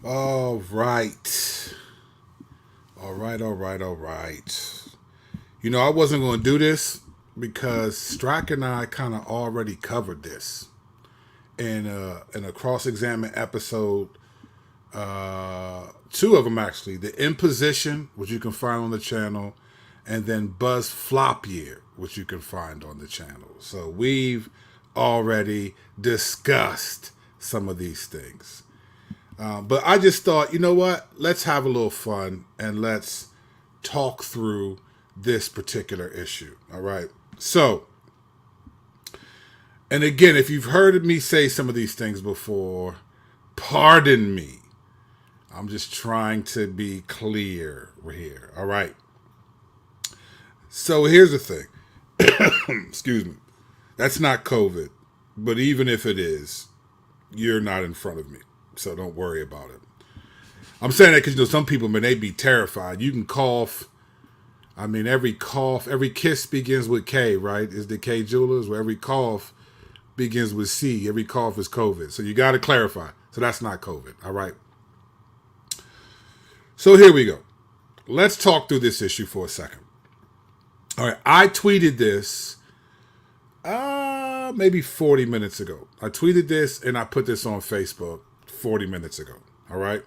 All right. All right, all right, all right. I wasn't going to do this because Strack and I kind of already covered this in a cross examine episode. Two of them actually. The Imposition, which you can find on the channel, and then Buzz Flop Year, which you can find on the channel. So we've already discussed some of these things. But I just thought, you know what? Let's have a little fun and let's talk through this particular issue. All right. So, and again, if you've heard me say some of these things before, pardon me. I'm just trying to be clear here. All right. So here's the thing. Excuse me. That's not COVID. But even if it is, you're not in front of me. So don't worry about it. I'm saying that because some people, man, they be terrified. You can cough. I mean, every cough, every kiss begins with K, right? Is the K Jewelers? Where every cough begins with C. Every cough is COVID. So you got to clarify. So that's not COVID. All right. So here we go. Let's talk through this issue for a second. All right. I tweeted this maybe 40 minutes ago. I tweeted this and I put this on Facebook 40 minutes ago. All right.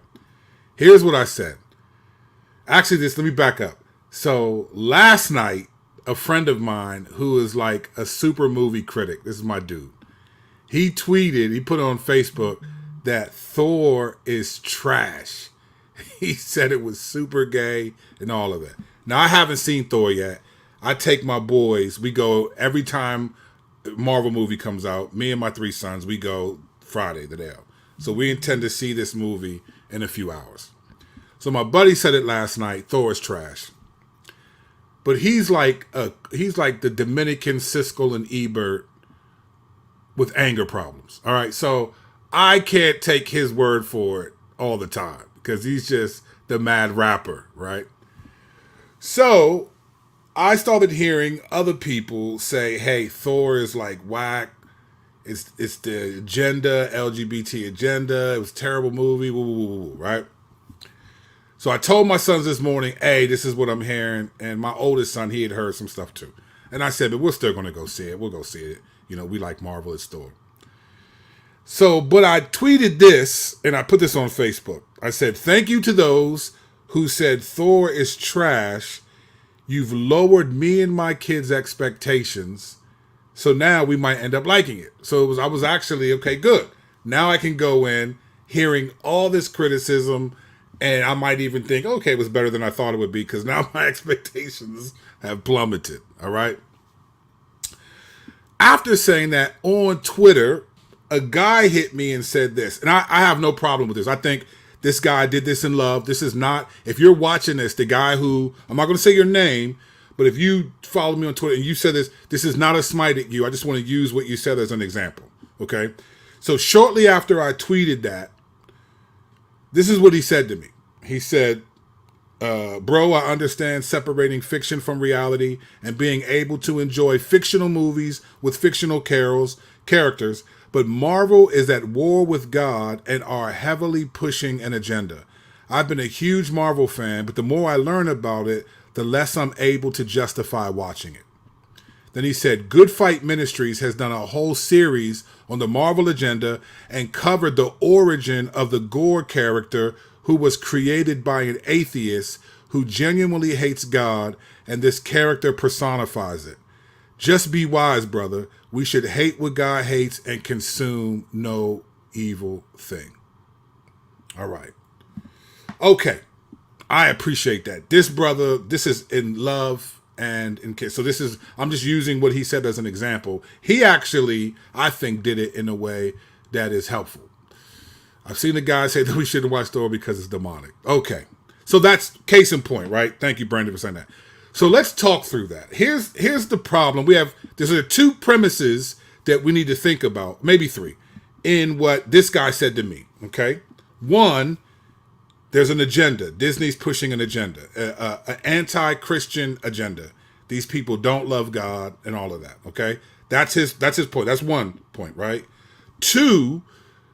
Here's what I said. Actually, let me back up. So last night, a friend of mine who is like a super movie critic, this is my dude, he put on Facebook that Thor is trash. He said it was super gay and all of that. Now, I haven't seen Thor yet. I take my boys. We go every time Marvel movie comes out. Me and my three sons, we go Friday, the day of. So we intend to see this movie in a few hours. So my buddy said it last night. Thor is trash. But he's like the Dominican Siskel and Ebert with anger problems. All right, so I can't take his word for it all the time because he's just the mad rapper, right? So I started hearing other people say, "Hey, Thor is like whack. It's the agenda, LGBT agenda. It was a terrible movie, woo, woo, woo, woo," right? So I told my sons this morning, "Hey, this is what I'm hearing." And my oldest son, he had heard some stuff too. And I said, "But we're still going to go see it. We'll go see it. We like Marvel. It's Thor." So, but I tweeted this and I put this on Facebook. I said, "Thank you to those who said Thor is trash. You've lowered me and my kids' expectations. So now we might end up liking it." So I was actually, okay, good. Now I can go in hearing all this criticism and I might even think, okay, it was better than I thought it would be because now my expectations have plummeted. All right. After saying that on Twitter, a guy hit me and said this, and I have no problem with this. I think this guy did this in love. This is not, if you're watching this, the guy who, I'm not going to say your name, but if you follow me on Twitter and you said this is not a smite at you. I just want to use what you said as an example. Okay. So shortly after I tweeted that, this is what he said to me. He said, "Bro, I understand separating fiction from reality and being able to enjoy fictional movies with fictional characters, but Marvel is at war with God and are heavily pushing an agenda. I've been a huge Marvel fan, but the more I learn about it, the less I'm able to justify watching it." Then he said, "Good Fight Ministries has done a whole series on the Marvel agenda and covered the origin of the Gore character who was created by an atheist who genuinely hates God, and this character personifies it. Just be wise, brother. We should hate what God hates and consume no evil thing." All right. Okay. I appreciate that. This brother, this is in love and in case. So I'm just using what he said as an example. He actually, I think, did it in a way that is helpful. I've seen the guy say that we shouldn't watch Thor because it's demonic. Okay. So that's case in point, right? Thank you, Brandon, for saying that. So let's talk through that. Here's the problem. There's two premises that we need to think about, maybe three, in what this guy said to me. Okay. One, there's an agenda. Disney's pushing an agenda, an anti-Christian agenda. These people don't love God and all of that. Okay. That's his point. That's one point, right? Two,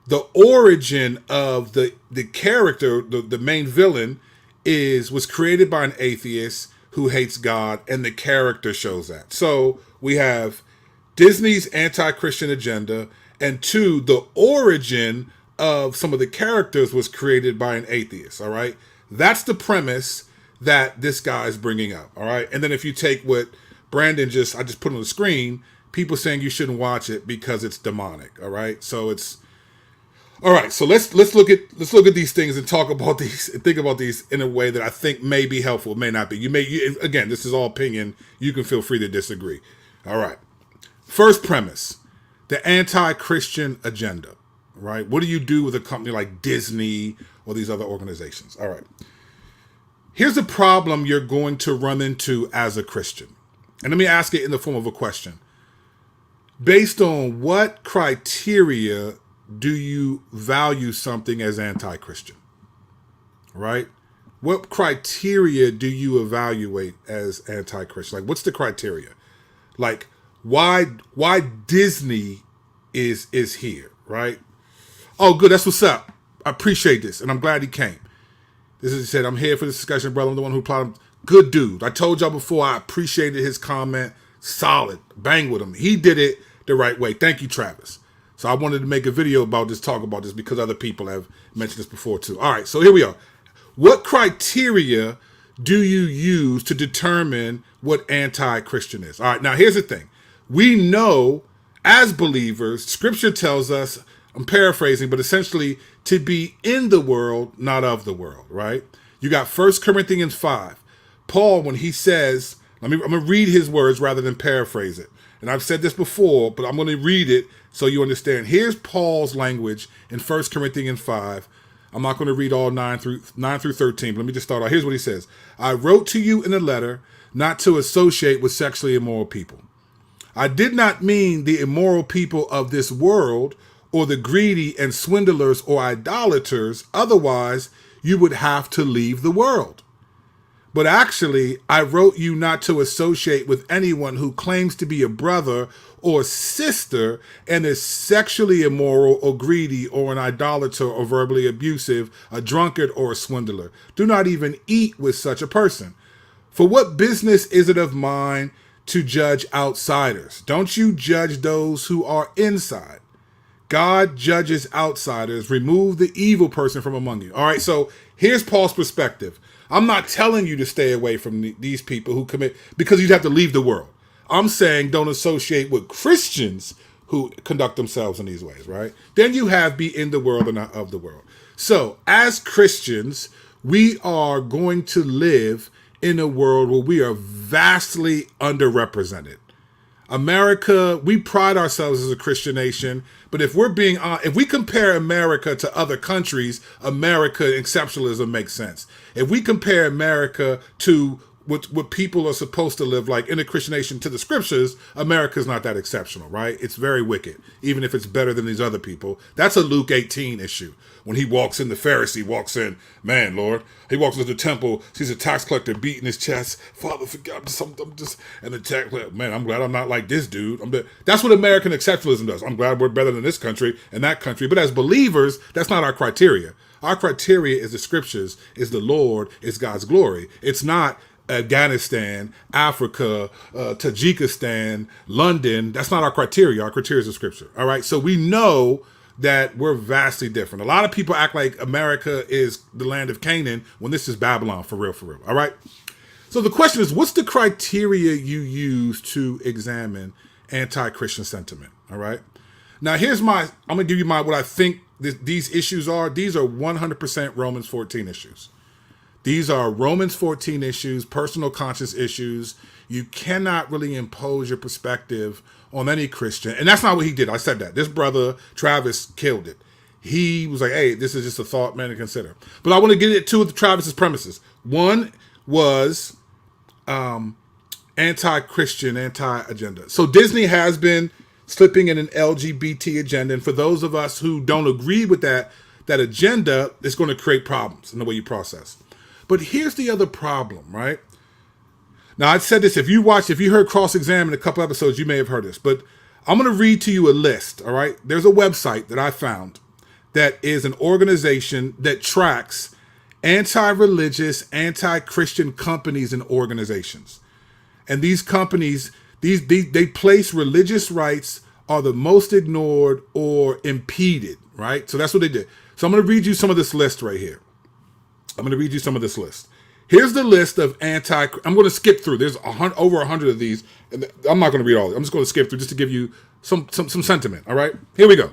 the origin of the character, the main villain, was created by an atheist who hates God, and the character shows that. So we have Disney's anti-Christian agenda, and two, the origin of some of the characters was created by an atheist. All right, that's the premise that this guy is bringing up. All right, and then if you take what Brandon I just put on the screen, people saying you shouldn't watch it because it's demonic. All right, so it's all right. So let's look at these things and talk about these and think about these in a way that I think may be helpful, may not be. Again, this is all opinion. You can feel free to disagree. All right. First premise: the anti-Christian agenda. Right? What do you do with a company like Disney or these other organizations? All right. Here's a problem you're going to run into as a Christian. And let me ask it in the form of a question. Based on what criteria do you value something as anti-Christian? Right? What criteria do you evaluate as anti-Christian? Like, what's the criteria? Like, why Disney is here, right? Oh, good. That's what's up. I appreciate this, and I'm glad he came. This is he said, I'm here for this discussion, brother. I'm the one who applied. Good dude. I told y'all before, I appreciated his comment. Solid. Bang with him. He did it the right way. Thank you, Travis. So I wanted to make a video about this, talk about this, because other people have mentioned this before too. All right, so here we are. What criteria do you use to determine what anti-Christian is? All right, now here's the thing. We know as believers, Scripture tells us, I'm paraphrasing, but essentially to be in the world, not of the world, right? You got 1 Corinthians 5. Paul, when he says, I'm going to read his words rather than paraphrase it. And I've said this before, but I'm going to read it so you understand. Here's Paul's language in 1 Corinthians 5. I'm not going to read all 9 through 13, but let me just start out. Here's what he says. I wrote to you in a letter not to associate with sexually immoral people. I did not mean the immoral people of this world or the greedy and swindlers or idolaters. Otherwise, you would have to leave the world. But actually, I wrote you not to associate with anyone who claims to be a brother or sister and is sexually immoral or greedy or an idolater or verbally abusive, a drunkard or a swindler. Do not even eat with such a person. For what business is it of mine to judge outsiders? Don't you judge those who are inside? God judges outsiders. Remove the evil person from among you. All right, so here's Paul's perspective. I'm not telling you to stay away from these people who commit, because you'd have to leave the world. I'm saying don't associate with Christians who conduct themselves in these ways, right? Then you have be in the world and not of the world. So as Christians, we are going to live in a world where we are vastly underrepresented. America, we pride ourselves as a Christian nation, but if we compare America to other countries, America exceptionalism makes sense. If we compare America to what people are supposed to live like in a Christian nation to the Scriptures, America's not that exceptional, right? It's very wicked, even if it's better than these other people. That's a Luke 18 issue. When he walks in, the Pharisee walks in, man, Lord, he walks into the temple, sees a tax collector beating his chest. Father, forgive I'm just, and the tax collector, man, I'm glad I'm not like this dude. That's what American exceptionalism does. I'm glad we're better than this country and that country. But as believers, that's not our criteria. Our criteria is the Scriptures, is the Lord, is God's glory. It's not Afghanistan, Africa, Tajikistan, London. That's not our criteria. Our criteria is the Scripture. All right. So we know that we're vastly different. A lot of people act like America is the land of Canaan when this is Babylon, for real, for real. All right. So the question is, what's the criteria you use to examine anti-Christian sentiment? All right. Now I'm going to give you what I think these issues are. These are 100% Romans 14 issues. These are Romans 14 issues, personal conscience issues. You cannot really impose your perspective on any Christian. And that's not what he did. I said that. This brother, Travis, killed it. He was like, hey, this is just a thought, man, to consider. But I want to get into two of Travis's premises. One was anti-Christian, anti-agenda. So Disney has been slipping in an LGBT agenda. And for those of us who don't agree with that agenda, it's going to create problems in the way you process. But here's the other problem, right? Now, I said this, if you heard Cross-Examine a couple episodes, you may have heard this, but I'm going to read to you a list, all right? There's a website that I found that is an organization that tracks anti-religious, anti-Christian companies and organizations. And these companies, they place religious rights are the most ignored or impeded, right? So that's what they did. So I'm going to read you some of this list right here. I'm going to read you some of this list. Here's the list of I'm going to skip through. There's over 100 of these. And I'm not going to read all of them. I'm just going to skip through just to give you some sentiment, all right? Here we go.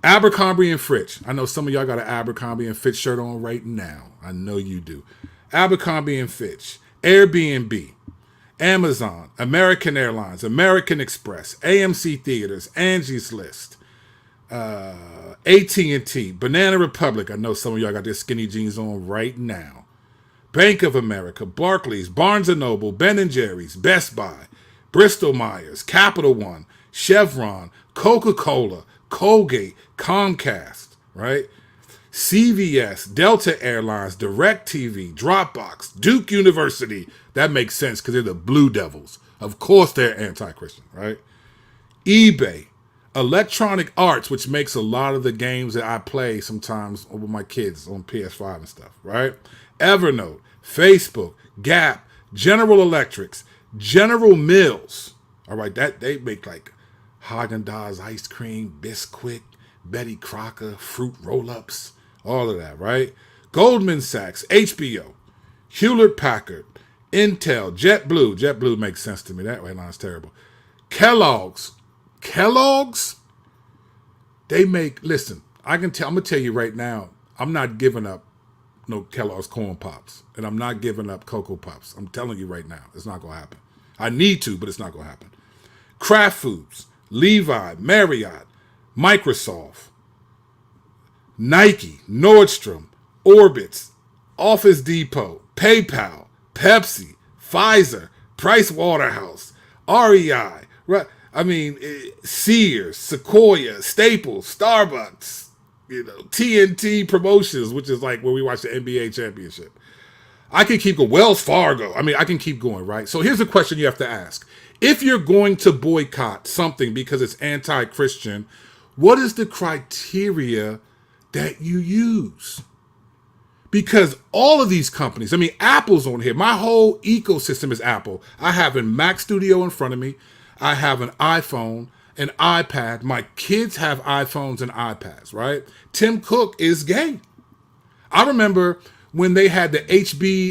Abercrombie and Fitch. I know some of y'all got an Abercrombie and Fitch shirt on right now. I know you do. Abercrombie and Fitch, Airbnb, Amazon, American Airlines, American Express, AMC Theaters, Angie's List, AT&T, Banana Republic. I know some of y'all got their skinny jeans on right now. Bank of America, Barclays, Barnes & Noble, Ben & Jerry's, Best Buy, Bristol Myers, Capital One, Chevron, Coca-Cola, Colgate, Comcast, right? CVS, Delta Airlines, DirecTV, Dropbox, Duke University. That makes sense because they're the Blue Devils. Of course they're anti-Christian, right? eBay, Electronic Arts, which makes a lot of the games that I play sometimes with my kids on PS5 and stuff, right? Evernote, Facebook, Gap, General Electrics, General Mills. All right, that they make like Haagen-Dazs ice cream, Bisquick, Betty Crocker, fruit roll-ups, all of that, right? Goldman Sachs, HBO, Hewlett-Packard, Intel, JetBlue. JetBlue makes sense to me. That line's terrible. Kellogg's, they make, listen, I'm going to tell you right now, I'm not giving up no Kellogg's Corn Pops, and I'm not giving up Cocoa Pops. I'm telling you right now, it's not going to happen. I need to, but it's not going to happen. Kraft Foods, Levi, Marriott, Microsoft, Nike, Nordstrom, Orbitz, Office Depot, PayPal, Pepsi, Pfizer, Price Waterhouse, REI, right? I mean, Sears, Sequoia, Staples, Starbucks, TNT Promotions, which is like where we watch the NBA championship. I can keep going. Wells Fargo. I mean, I can keep going, right? So here's a question you have to ask. If you're going to boycott something because it's anti-Christian, what is the criteria that you use? Because all of these companies, I mean, Apple's on here. My whole ecosystem is Apple. I have a Mac Studio in front of me. I have an iPhone, an iPad. My kids have iPhones and iPads, right? Tim Cook is gay. I remember when they had the I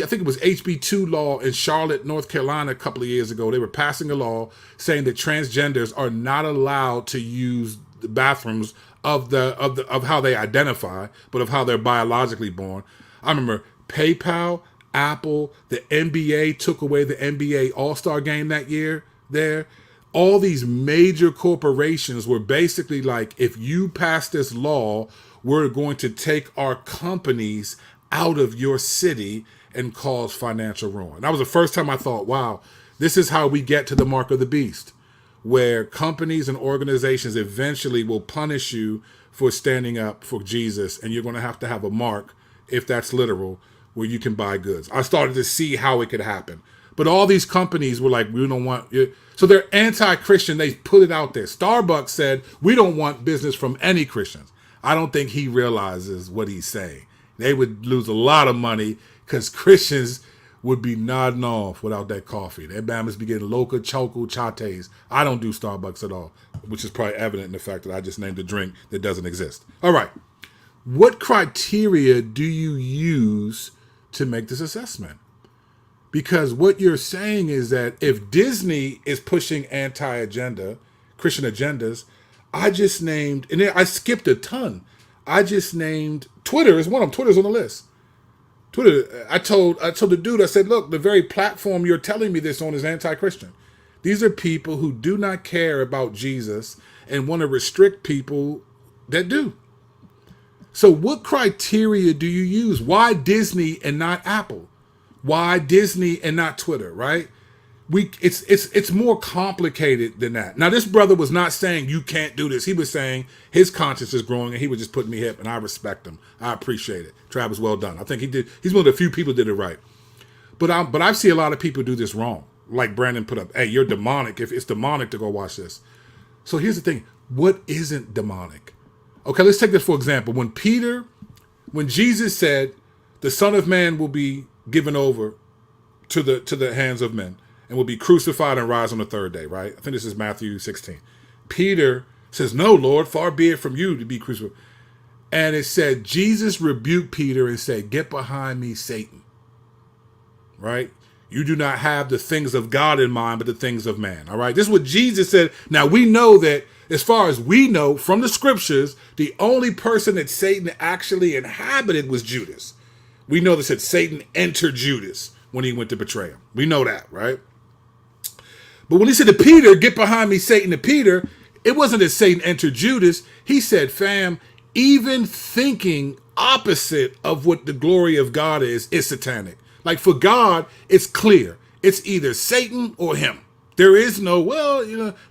think it was HB2 law in Charlotte, North Carolina a couple of years ago. They were passing a law saying that transgenders are not allowed to use the bathrooms of how they identify, but of how they're biologically born. I remember PayPal, Apple, the NBA took away the NBA All-Star game that year there. All these major corporations were basically like, if you pass this law, we're going to take our companies out of your city and cause financial ruin. That was the first time I thought, wow, this is how we get to the mark of the beast, where companies and organizations eventually will punish you for standing up for Jesus, and you're going to have a mark, if that's literal, where you can buy goods. I started to see how it could happen. But all these companies were like, we don't want you. So they're anti-Christian. They put it out there. Starbucks said, we don't want business from any Christians. I don't think he realizes what he's saying. They would lose a lot of money because Christians would be nodding off without that coffee. Their Bama's be getting loca, choco, chates. I don't do Starbucks at all, which is probably evident in the fact that I just named a drink that doesn't exist. All right. What criteria do you use to make this assessment? Because what you're saying is that if Disney is pushing anti-agenda, Christian agendas, I just named, and I skipped a ton. I just named Twitter is one of them. Twitter's on the list. Twitter, I told the dude, I said, look, the very platform you're telling me this on is anti-Christian. These are people who do not care about Jesus and want to restrict people that do. So what criteria do you use? Why Disney and not Apple? Why Disney and not Twitter, right? It's more complicated than that. Now, this brother was not saying you can't do this. He was saying his conscience is growing and he was just putting me hip, and I respect him. I appreciate it. Travis, well done. I think he's one of the few people that did it right. But I see a lot of people do this wrong. Like Brandon put up, hey, you're demonic. If it's demonic to go watch this. So here's the thing. What isn't demonic? Okay, let's take this for example. When Jesus said, the Son of Man will be given over to the hands of men and will be crucified and rise on the third day, right? I think this is Matthew 16. Peter says, no, Lord, far be it from you to be crucified. And it said, Jesus rebuked Peter and said, get behind me, Satan, right? You do not have the things of God in mind, but the things of man, all right? This is what Jesus said. Now, we know that as far as we know from the scriptures, the only person that Satan actually inhabited was Judas. We know that Satan entered Judas when he went to betray him. We know that, right? But when he said to Peter, get behind me, Satan, to Peter, it wasn't that Satan entered Judas. He said, fam, even thinking opposite of what the glory of God is satanic. Like for God, it's clear. It's either Satan or him. There is no,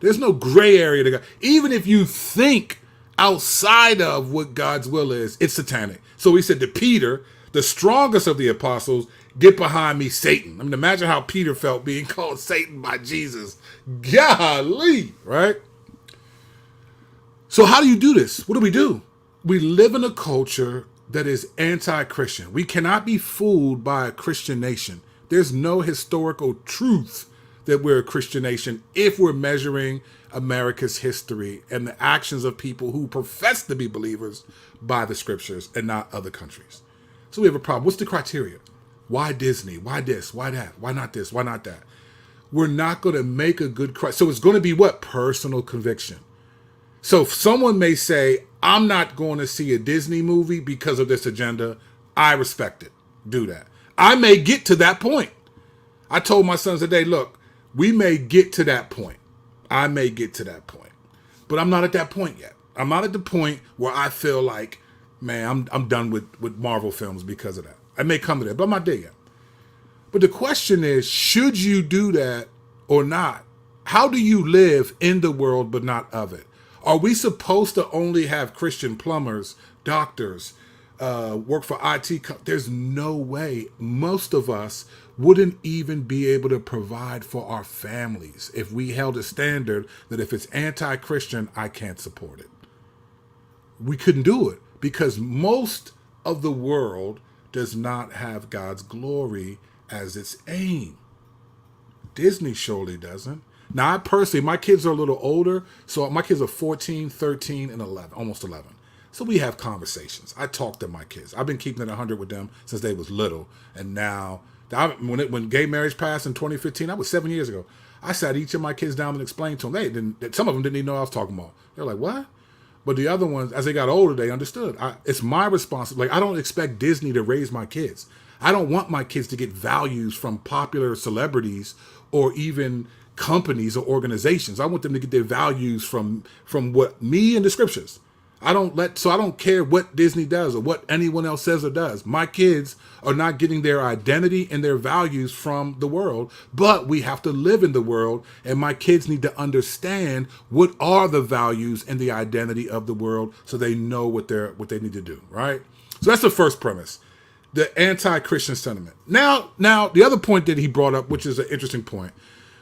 there's no gray area to God. Even if you think outside of what God's will is, it's satanic. So he said to Peter, the strongest of the apostles, get behind me, Satan. I mean, imagine how Peter felt being called Satan by Jesus. Golly, right? So how do you do this? What do? We live in a culture that is anti-Christian. We cannot be fooled by a Christian nation. There's no historical truth that we're a Christian nation if we're measuring America's history and the actions of people who profess to be believers by the scriptures and not other countries. So we have a problem. What's the criteria? Why Disney? Why this? Why that? Why not this? Why not that? We're not going to make a good Christ. So it's going to be what? Personal conviction. So if someone may say, I'm not going to see a Disney movie because of this agenda, I respect it. Do that. I may get to that point. I told my sons today, look, we may get to that point. I may get to that point. But I'm not at that point yet. I'm not at the point where I feel like, man, I'm done with Marvel films because of that. I may come to that, but I'm not there yet. But the question is, should you do that or not? How do you live in the world but not of it? Are we supposed to only have Christian plumbers, doctors, work for IT? There's no way. Most of us wouldn't even be able to provide for our families if we held a standard that if it's anti-Christian, I can't support it. We couldn't do it because most of the world does not have God's glory as its aim. Disney surely doesn't. Now, I personally, my kids are a little older, so my kids are 14, 13, and 11, almost 11. So we have conversations. I talk to my kids. I've been keeping it 100 with them since they was little. And now, when gay marriage passed in 2015, that was 7 years ago, I sat each of my kids down and explained to them. Some of them didn't even know what I was talking about. They're like, what? But the other ones, as they got older, they understood. It's my responsibility. Like, I don't expect Disney to raise my kids. I don't want my kids to get values from popular celebrities or even companies or organizations. I want them to get their values from what me and the scriptures. I don't care what Disney does or what anyone else says or does. My kids are not getting their identity and their values from the world, but we have to live in the world, and my kids need to understand what are the values and the identity of the world so they know what they need to do, right? So that's the first premise, the anti-Christian sentiment. Now, the other point that he brought up, which is an interesting point,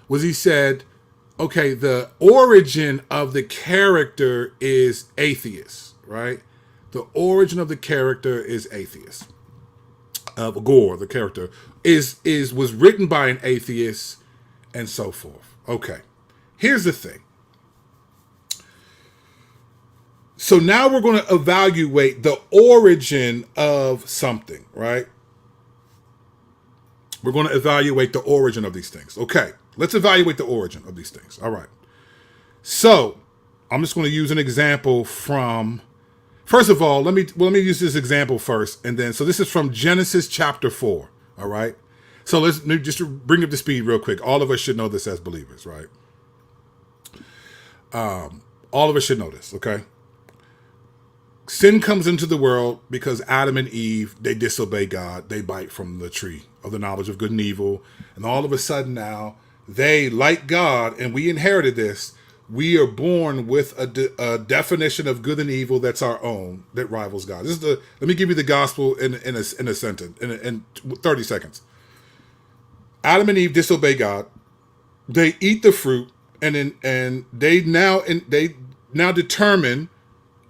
was he said, okay, the origin of the character is atheist, right? The origin of the character is atheist. Gore, the character, was written by an atheist and so forth. Okay, here's the thing. So now we're going to evaluate the origin of something, right? We're going to evaluate the origin of these things. Okay, let's evaluate the origin of these things. All right. So I'm just going to use an example from, first of all, let me use this example first. And then, so this is from Genesis chapter 4. All right. So let's just bring up the speed real quick. All of us should know this as believers, right? All of us should know this. Okay. Sin comes into the world because Adam and Eve, they disobey God. They bite from the tree of the knowledge of good and evil. And all of a sudden now, they, like God, and we inherited this, we are born with a definition of good and evil that's our own, that rivals God. Let me give you the gospel in a sentence, in 30 seconds. Adam and Eve disobey God. They eat the fruit, and they now determine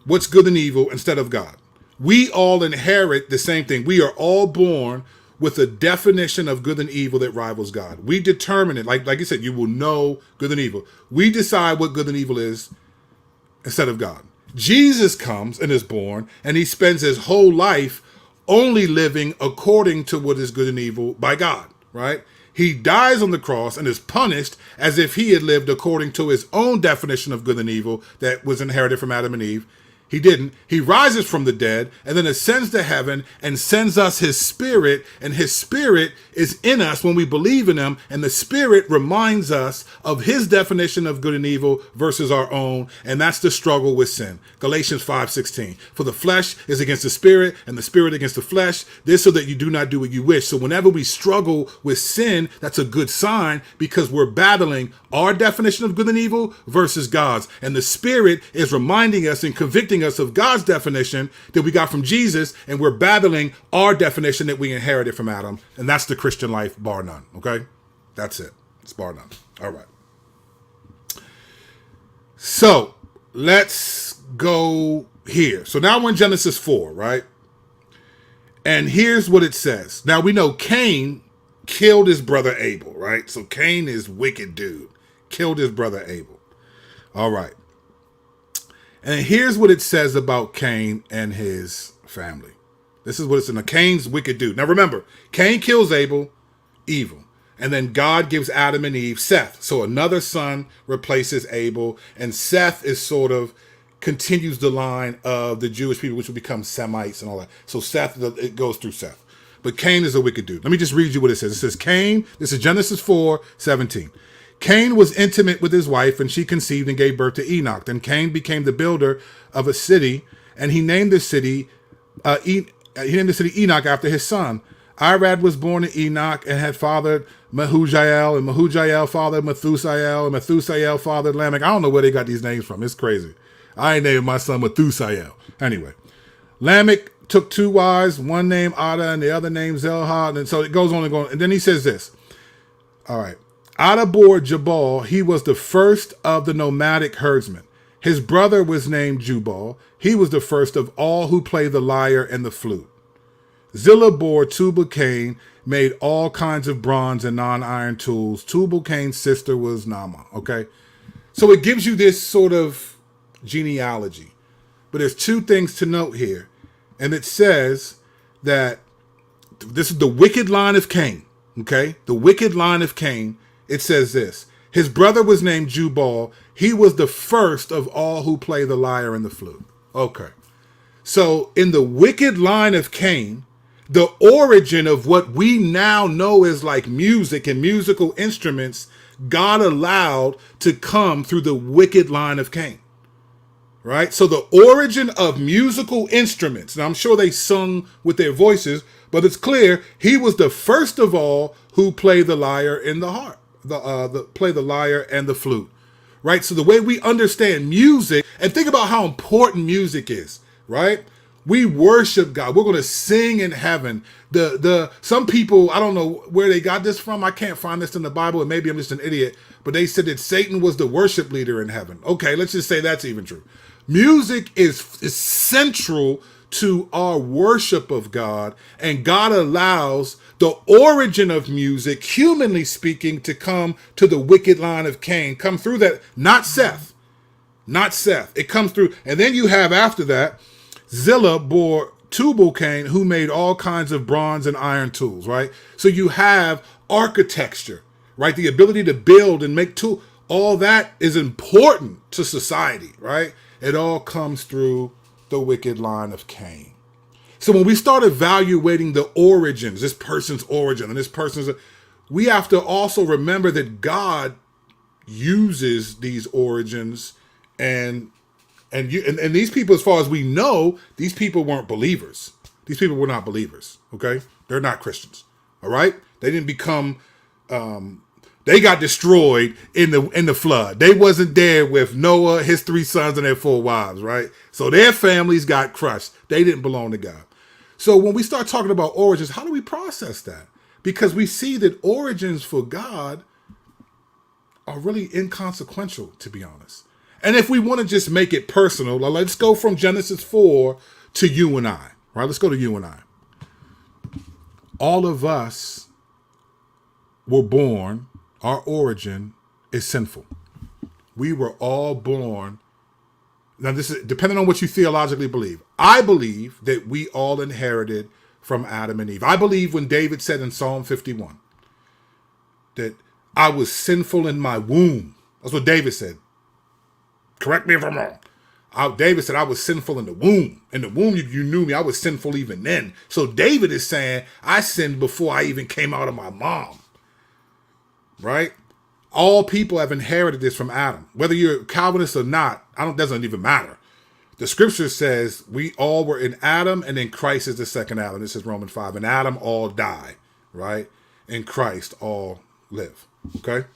what's good and evil instead of God. We all inherit the same thing. We are all born with a definition of good and evil that rivals God. We determine it. Like you said, you will know good and evil. We decide what good and evil is instead of God. Jesus comes and is born, and he spends his whole life only living according to what is good and evil by God, right? He dies on the cross and is punished as if he had lived according to his own definition of good and evil that was inherited from Adam and Eve. He didn't. He rises from the dead and then ascends to heaven and sends us his spirit. And his spirit is in us when we believe in him. And the spirit reminds us of his definition of good and evil versus our own. And that's the struggle with sin. Galatians 5:16. For the flesh is against the spirit and the spirit against the flesh. This so that you do not do what you wish. So whenever we struggle with sin, that's a good sign because we're battling our definition of good and evil versus God's. And the spirit is reminding us and convicting us of God's definition that we got from Jesus, and we're battling our definition that we inherited from Adam, and that's the Christian life, bar none. Okay, that's it. It's bar none. All right. So let's go here. So now we're in Genesis 4, right? And here's what it says. Now we know Cain killed his brother Abel, right? So Cain is wicked dude. Killed his brother Abel. All right. And here's what it says about Cain and his family. This is what it's in. Cain's wicked dude. Now remember, Cain kills Abel, evil. And then God gives Adam and Eve Seth. So another son replaces Abel. And Seth is sort of continues the line of the Jewish people, which will become Semites and all that. So Seth, it goes through Seth. But Cain is a wicked dude. Let me just read you what it says. It says, Cain, this is Genesis 4:17. Cain was intimate with his wife, and she conceived and gave birth to Enoch. Then Cain became the builder of a city, and he named the city Enoch after his son. Irad was born to Enoch and had fathered Mehujael, and Mehujael fathered Methusael, and Methusael fathered Lamech. I don't know where they got these names from. It's crazy. I ain't named my son Methusael. Anyway, Lamech took two wives, one named Ada and the other named Zillah, and so it goes on and goes on. And then he says this. All right. Ada bore Jabal. He was the first of the nomadic herdsmen. His brother was named Jubal. He was the first of all who play the lyre and the flute. Zillah bore Tubal-Cain, made all kinds of bronze and non-iron tools. Tubal-Cain's sister was Naamah. Okay, so it gives you this sort of genealogy. But there's two things to note here. And it says that this is the wicked line of Cain. Okay, the wicked line of Cain. It says this. His brother was named Jubal. He was the first of all who play the lyre and the flute. Okay. So in the wicked line of Cain, the origin of what we now know as like music and musical instruments, God allowed to come through the wicked line of Cain. Right? So the origin of musical instruments, and I'm sure they sung with their voices, but it's clear he was the first of all who played the lyre and the harp. Play the lyre and the flute, right? So the way we understand music, and think about how important music is, right? We worship God. We're going to sing in heaven. Some people, I don't know where they got this from. I can't find this in the Bible, and maybe I'm just an idiot, but they said that Satan was the worship leader in heaven. Okay, let's just say that's even true. Music is central to our worship of God, and God allows the origin of music, humanly speaking, to come to the wicked line of Cain, come through that, not Seth. It comes through, and then you have after that, Zillah bore Tubal-Cain, who made all kinds of bronze and iron tools, right? So you have architecture, right? The ability to build and make tools, all that is important to society, right? It all comes through the wicked line of Cain. So when we start evaluating the origins, this person's origin and this person's, we have to also remember that God uses these origins, and these people, as far as we know, these people weren't believers. These people were not believers. Okay, they're not Christians. All right, they didn't become. They got destroyed in the flood. They wasn't there with Noah, his 3 sons, and their 4 wives. Right, so their families got crushed. They didn't belong to God. So when we start talking about origins, how do we process that? Because we see that origins for God are really inconsequential, to be honest. And if we want to just make it personal, let's go from Genesis 4 to you and I, right? Let's go to you and I. All of us were born, our origin is sinful. We were all born. Now, this is depending on what you theologically believe. I believe that we all inherited from Adam and Eve. I believe when David said in Psalm 51 that I was sinful in my womb. That's what David said. Correct me if I'm wrong. David said I was sinful in the womb. In the womb, you knew me. I was sinful even then. So David is saying I sinned before I even came out of my mom. Right? All people have inherited this from Adam. Whether you're Calvinist or not, doesn't even matter. The scripture says we all were in Adam, and then Christ is the second Adam. This is Romans 5. In Adam, all die, right? In Christ, all live, okay?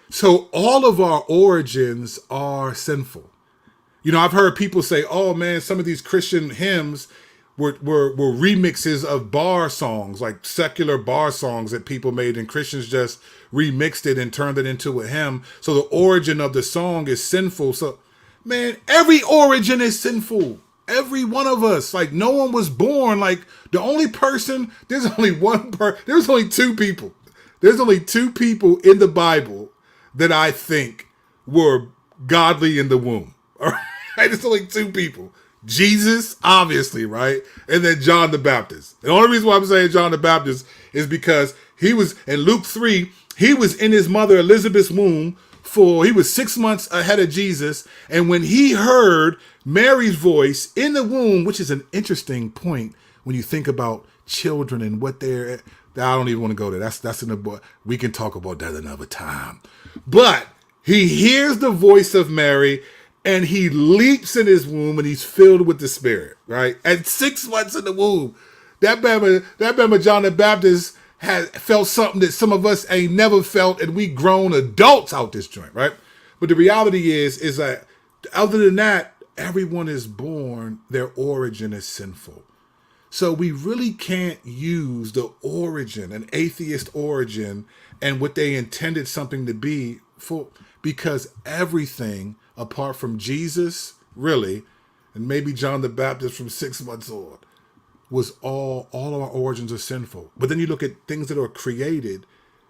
So all of our origins are sinful. You know, I've heard people say, oh man, some of these Christian hymns were remixes of bar songs, like secular bar songs that people made, and Christians just remixed it and turned it into a hymn. So the origin of the song is sinful. So, man, every origin is sinful. Every one of us, like no one was born. Like the only person, there's only two people. There's only two people in the Bible that I think were godly in the womb. All right, there's only two people. Jesus, obviously, right? And then John the Baptist. The only reason why I'm saying John the Baptist is because he was, in Luke 3, he was in his mother Elizabeth's womb he was 6 months ahead of Jesus. And when he heard Mary's voice in the womb, which is an interesting point when you think about children and what they're, I don't even want to go there. That's in the book. We can talk about that another time. But he hears the voice of Mary, and he leaps in his womb, and he's filled with the Spirit, right? At 6 months in the womb, that Bama John the Baptist has felt something that some of us ain't never felt, and we grown adults out this joint, right? But the reality is that other than that, everyone is born, their origin is sinful. So we really can't use the origin, an atheist origin, and what they intended something to be for, because everything apart from Jesus, really, and maybe John the Baptist from 6 months old, was all of our origins are sinful. But then you look at things that are created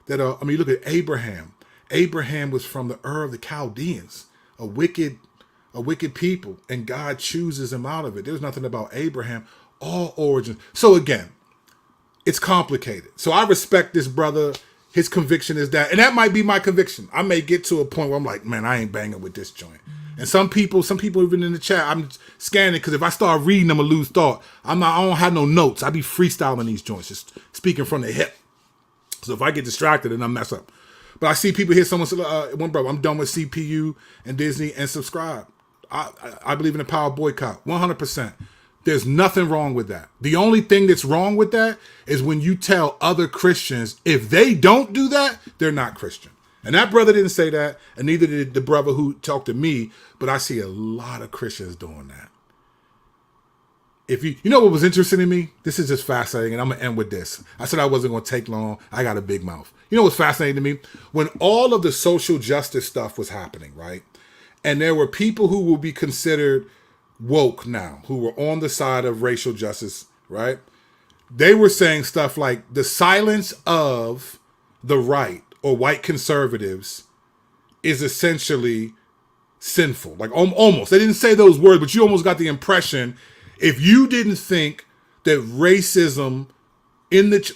that are, you look at Abraham. Abraham was from the Ur of the Chaldeans, a wicked people, and God chooses him out of it. There's nothing about Abraham, all origins. So again, it's complicated. So I respect this brother. His conviction is that, and that might be my conviction. I may get to a point where I'm like, man, I ain't banging with this joint. And some people even in the chat, I'm scanning because if I start reading, I'm gonna lose thought. I don't have no notes. I be freestyling these joints, just speaking from the hip. So if I get distracted, then I mess up. But I see people here. Someone said, one brother, I'm done with CPU and Disney and subscribe. I believe in the power of boycott, 100%. There's nothing wrong with that. The only thing that's wrong with that is when you tell other Christians if they don't do that, they're not Christian. And that brother didn't say that, and neither did the brother who talked to me, but I see a lot of Christians doing that. If you know what was interesting to me? This is just fascinating, and I'm going to end with this. I said I wasn't going to take long. I got a big mouth. You know what's fascinating to me? When all of the social justice stuff was happening, right? And there were people who will be considered woke now, who were on the side of racial justice, right? They were saying stuff like the silence of the right or white conservatives is essentially sinful. Like almost. They didn't say those words, but you almost got the impression if you didn't think that racism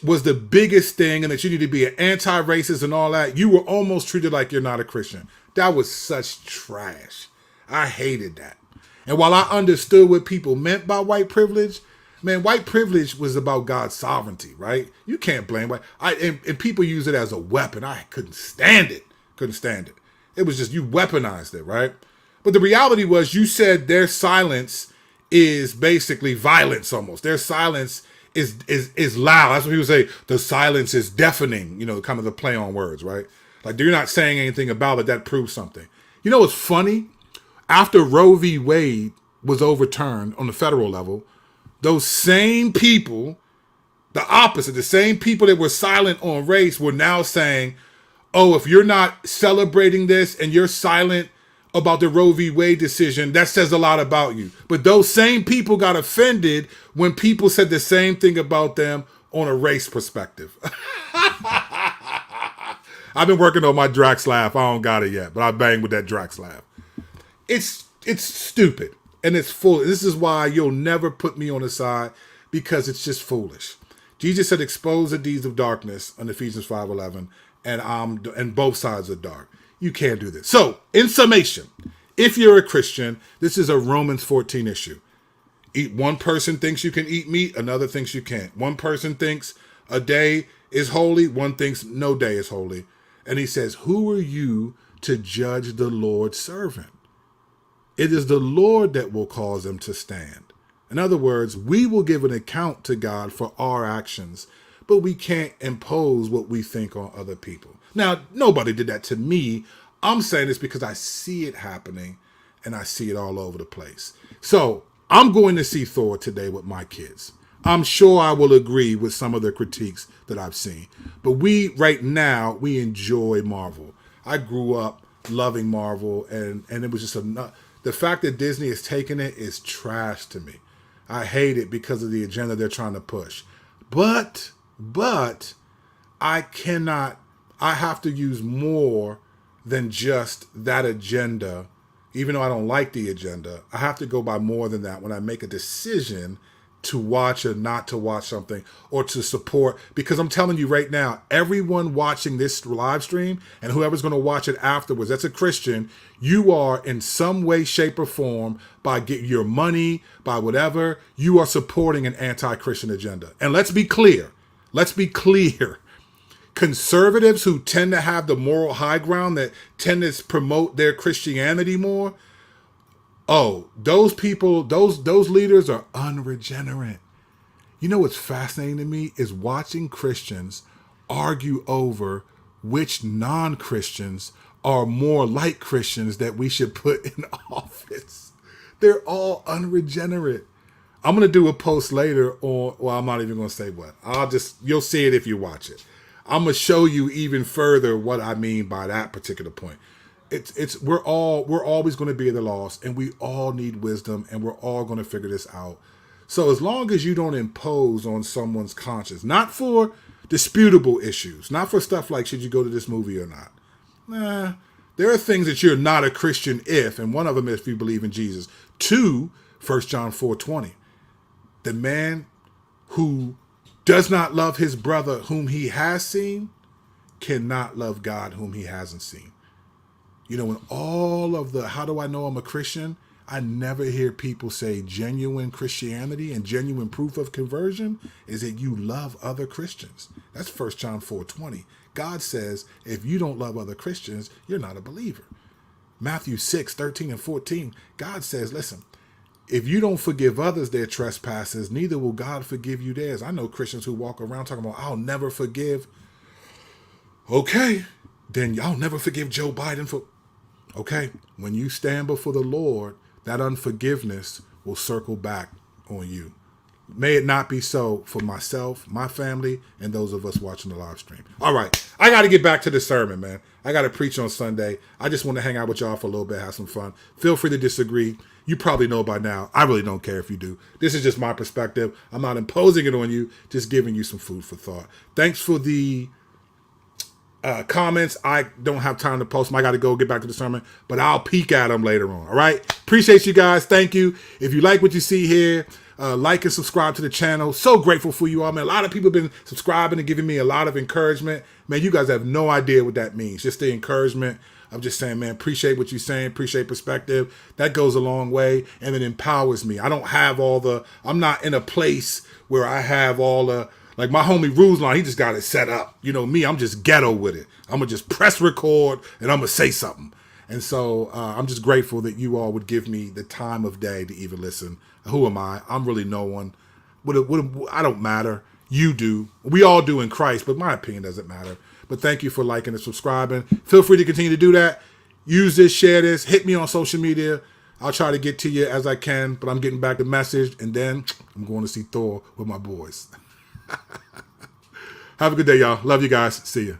was the biggest thing and that you need to be an anti-racist and all that, you were almost treated like you're not a Christian. That was such trash. I hated that. And while I understood what people meant by white privilege, man, white privilege was about God's sovereignty, right? You can't blame white. And people use it as a weapon. I couldn't stand it. It was just, you weaponized it, right? But the reality was you said their silence is basically violence almost. Their silence is loud. That's what people say. The silence is deafening, kind of the play on words, right? Like you're not saying anything about it. That proves something. You know what's funny? After Roe v. Wade was overturned on the federal level, those same people, the opposite, the same people that were silent on race were now saying, oh, if you're not celebrating this and you're silent about the Roe v. Wade decision, that says a lot about you. But those same people got offended when people said the same thing about them on a race perspective. I've been working on my Drax laugh. I don't got it yet, but I bang with that Drax laugh. It's stupid and it's full. This is why you'll never put me on the side, because it's just foolish. Jesus said, "Expose the deeds of darkness" on Ephesians 5:11, and both sides are dark. You can't do this. So, in summation, if you're a Christian, this is a Romans 14 issue. One person thinks you can eat meat, another thinks you can't. One person thinks a day is holy, one thinks no day is holy. And he says, who are you to judge the Lord's servant? It is the Lord that will cause them to stand. In other words, we will give an account to God for our actions, but we can't impose what we think on other people. Now, nobody did that to me. I'm saying this because I see it happening and I see it all over the place. So I'm going to see Thor today with my kids. I'm sure I will agree with some of the critiques that I've seen. But right now, we enjoy Marvel. I grew up loving Marvel, and it was just the fact that Disney has taken it is trash to me. I hate it because of the agenda they're trying to push. But I have to use more than just that agenda. Even though I don't like the agenda, I have to go by more than that when I make a decision to watch or not to watch something, or to support. Because I'm telling you right now, everyone watching this live stream and whoever's going to watch it afterwards, that's a Christian, you are in some way, shape, or form, by getting your money, by whatever, you are supporting an anti-Christian agenda. And let's be clear. Conservatives who tend to have the moral high ground, that tend to promote their Christianity more, those people, those leaders are unregenerate. You know what's fascinating to me is watching Christians argue over which non-Christians are more like Christians that we should put in office. They're all unregenerate. I'm going to do a post later on, well, I'm not even going to say what. You'll see it if you watch it. I'm going to show you even further what I mean by that particular point. We're always going to be at a loss, and we all need wisdom, and we're all going to figure this out. So as long as you don't impose on someone's conscience, not for disputable issues, not for stuff like should you go to this movie or not. Nah, there are things that you're not a Christian and one of them is if you believe in Jesus. 2, 1 John 4:20. The man who does not love his brother whom he has seen cannot love God whom he hasn't seen. You know, in all of the, how do I know I'm a Christian? I never hear people say genuine Christianity and genuine proof of conversion is that you love other Christians. That's 1 John 4:20. God says, if you don't love other Christians, you're not a believer. Matthew 6:13 and 14, God says, listen, if you don't forgive others their trespasses, neither will God forgive you theirs. I know Christians who walk around talking about, I'll never forgive. Okay, then I'll never forgive Joe Biden for... Okay, when you stand before the Lord, that unforgiveness will circle back on you. May it not be so for myself, my family, and those of us watching the live stream. All right, I got to get back to the sermon, man. I got to preach on Sunday. I just want to hang out with y'all for a little bit, have some fun. Feel free to disagree. You probably know by now. I really don't care if you do. This is just my perspective. I'm not imposing it on you, just giving you some food for thought. Thanks for the comments. I don't have time to post them. I got to go get back to the sermon, but I'll peek at them later on. All right. Appreciate you guys. Thank you. If you like what you see here, like and subscribe to the channel. So grateful for you all, man. A lot of people have been subscribing and giving me a lot of encouragement. Man, you guys have no idea what that means. Just the encouragement of just saying, man, appreciate what you're saying. Appreciate perspective. That goes a long way, and it empowers me. I don't have I'm not in a place where I have all the, like my homie Ruslan, he just got it set up. You know me, I'm just ghetto with it. I'm going to just press record and I'm going to say something. And so I'm just grateful that you all would give me the time of day to even listen. Who am I? I'm really no one. I don't matter. You do. We all do in Christ, but my opinion doesn't matter. But thank you for liking and subscribing. Feel free to continue to do that. Use this, share this, hit me on social media. I'll try to get to you as I can, but I'm getting back the message. And then I'm going to see Thor with my boys. Have a good day, y'all. Love you guys. See ya.